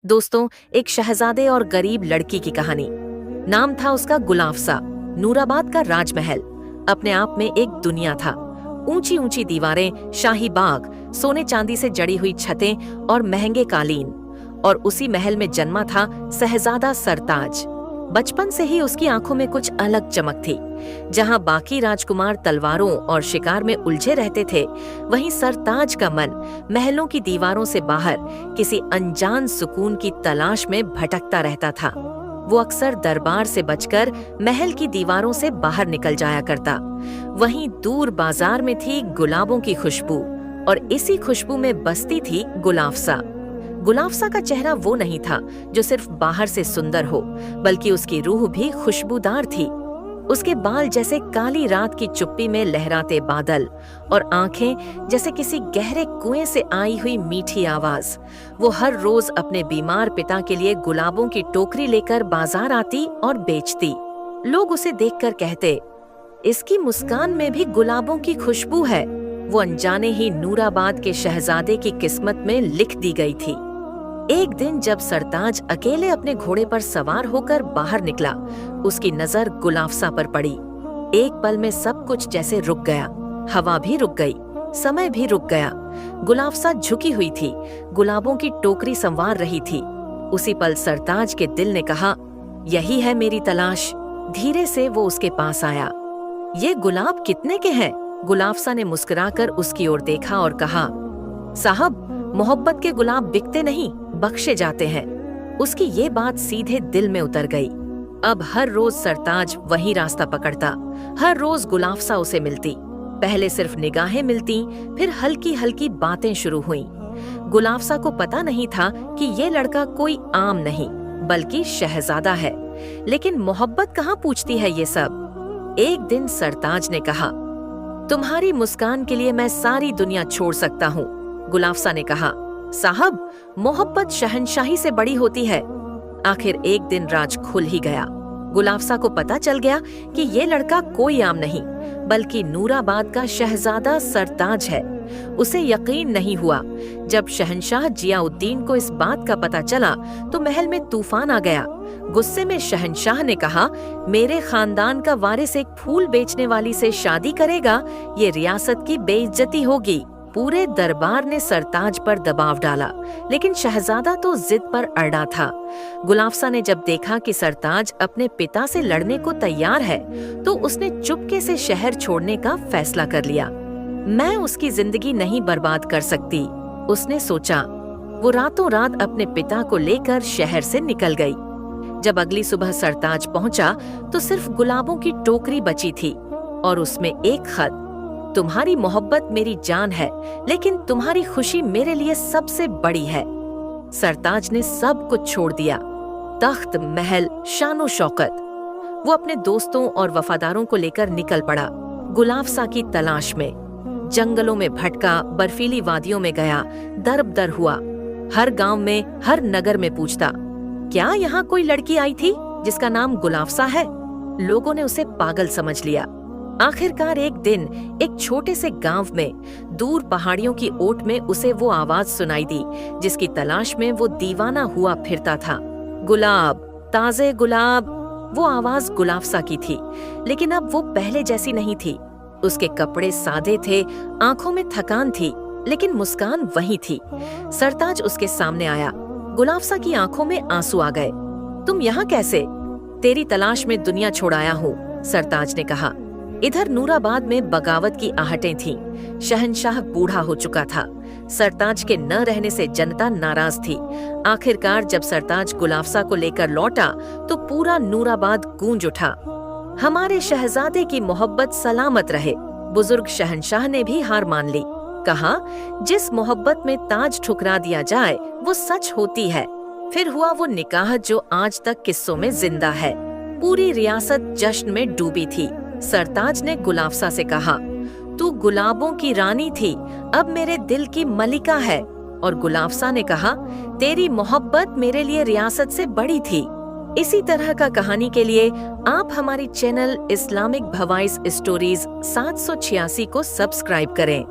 दोस्तों, एक शहजादे और गरीब लड़की की कहानी। नाम था उसका गुलाफसा। नूराबाद का राजमहल अपने आप में एक दुनिया था। ऊंची ऊंची दीवारें, शाही बाग, सोने चांदी से जड़ी हुई छतें और महंगे कालीन। और उसी महल में जन्मा था शहजादा सरताज। बचपन से ही उसकी आंखों में कुछ अलग चमक थी। जहां बाकी राजकुमार तलवारों और शिकार में उलझे रहते थे, वहीं सरताज का मन महलों की दीवारों से बाहर किसी अनजान सुकून की तलाश में भटकता रहता था। वो अक्सर दरबार से बचकर महल की दीवारों से बाहर निकल जाया करता। वहीं दूर बाजार में थी गुलाबों की खुशबू, और इसी खुशबू में बसती थी गुलाफसा। गुलाफसा का चेहरा वो नहीं था जो सिर्फ बाहर से सुंदर हो, बल्कि उसकी रूह भी खुशबूदार थी। उसके बाल जैसे काली रात की चुप्पी में लहराते बादल, और आंखें जैसे किसी गहरे कुएं से आई हुई मीठी आवाज। वो हर रोज अपने बीमार पिता के लिए गुलाबों की टोकरी लेकर बाजार आती और बेचती। लोग उसे देखकर कहते, इसकी मुस्कान में भी गुलाबों की खुशबू है। वो अनजाने ही नूराबाद के शहजादे की किस्मत में लिख दी गई थी। एक दिन जब सरताज अकेले अपने घोड़े पर सवार होकर बाहर निकला, उसकी नजर गुलाफसा पर पड़ी। एक पल में सब कुछ जैसे रुक गया। हवा भी रुक गई, समय भी रुक गया। गुलाफसा झुकी हुई थी, गुलाबों की टोकरी संवार रही थी। उसी पल सरताज के दिल ने कहा, यही है मेरी तलाश। धीरे से वो उसके पास आया। ये गुलाब कितने के हैं? गुलाफसा ने मुस्कुराकर उसकी ओर देखा और कहा, साहब, मोहब्बत के गुलाब बिकते नहीं, बख्शे जाते हैं। उसकी ये बात सीधे दिल में उतर गई। अब हर रोज सरताज वही रास्ता पकड़ता। हर रोज गुलाफसा उसे मिलती। पहले सिर्फ निगाहें मिलती, फिर हल्की हल्की बातें शुरू हुईं। गुलाफसा को पता नहीं था कि ये लड़का कोई आम नहीं, बल्कि शहजादा है। लेकिन मोहब्बत कहाँ पूछती है ये सब। एक दिन सरताज ने कहा, तुम्हारी मुस्कान के लिए मैं सारी दुनिया छोड़ सकता हूँ। गुलाफसा ने कहा, साहब, मोहब्बत शहंशाही से बड़ी होती है। आखिर एक दिन राज खुल ही गया। गुलाफसा को पता चल गया कि ये लड़का कोई आम नहीं, बल्कि नूराबाद का शहजादा सरताज है। उसे यकीन नहीं हुआ। जब शहंशाह जियाउद्दीन को इस बात का पता चला तो महल में तूफान आ गया। गुस्से में शहंशाह ने कहा, मेरे खानदान का वारिस एक फूल बेचने वाली से शादी करेगा, ये रियासत की बेइज्जती होगी। पूरे दरबार ने सरताज पर दबाव डाला, लेकिन शहजादा तो जिद पर अड़ा था। गुलाफसा ने जब देखा कि सरताज अपने पिता से लड़ने को तैयार है, तो उसने चुपके से शहर छोड़ने का फैसला कर लिया। मैं उसकी जिंदगी नहीं बर्बाद कर सकती, उसने सोचा। वो रातों रात अपने पिता को लेकर शहर से निकल गई। जब अगली सुबह सरताज पहुंचा तो सिर्फ गुलाबों की टोकरी बची थी, और उसमें एक खत, तुम्हारी मोहब्बत मेरी जान है, लेकिन तुम्हारी खुशी मेरे लिए सबसे बड़ी है। सरताज ने सब कुछ छोड़ दिया, तख्त, महल, शानो शौकत। वो अपने दोस्तों और वफादारों को लेकर निकल पड़ा, गुलाफसा की तलाश में। जंगलों में भटका, बर्फीली वादियों में गया, दर-बदर हुआ। हर गांव में, हर नगर में पूछता, क्या यहाँ कोई लड़की आई थी जिसका नाम गुलाफसा है? लोगों ने उसे पागल समझ लिया। आखिरकार एक दिन एक छोटे से गांव में, दूर पहाड़ियों की ओट में उसे वो आवाज सुनाई दी जिसकी तलाश में वो दीवाना हुआ फिरता था। गुलाब, ताजे गुलाब। वो आवाज गुलाफसा की थी, लेकिन अब वो पहले जैसी नहीं थी। उसके कपड़े सादे थे, आंखों में थकान थी, लेकिन मुस्कान वही थी। सरताज उसके सामने आया। गुलाफसा की आंखों में आंसू आ गए। तुम यहाँ कैसे? तेरी तलाश में दुनिया छोड़ आया हूँ, सरताज ने कहा। इधर नूराबाद में बगावत की आहटें थीं। शहंशाह बूढ़ा हो चुका था। सरताज के न रहने से जनता नाराज थी। आखिरकार जब सरताज गुलाफसा को लेकर लौटा तो पूरा नूराबाद गूंज उठा। हमारे शहजादे की मोहब्बत सलामत रहे। बुजुर्ग शहंशाह ने भी हार मान ली। कहा, जिस मोहब्बत में ताज ठुकरा दिया जाए वो सच होती है। फिर हुआ वो निकाह जो आज तक किस्सों में जिंदा है। पूरी रियासत जश्न में डूबी थी। सरताज ने गुलाफसा से कहा, तू गुलाबों की रानी थी, अब मेरे दिल की मलिका है। और गुलाफसा ने कहा, तेरी मोहब्बत मेरे लिए रियासत से बड़ी थी। इसी तरह का कहानी के लिए आप हमारी चैनल इस्लामिक भवाइस स्टोरीज 786 को सब्सक्राइब करें।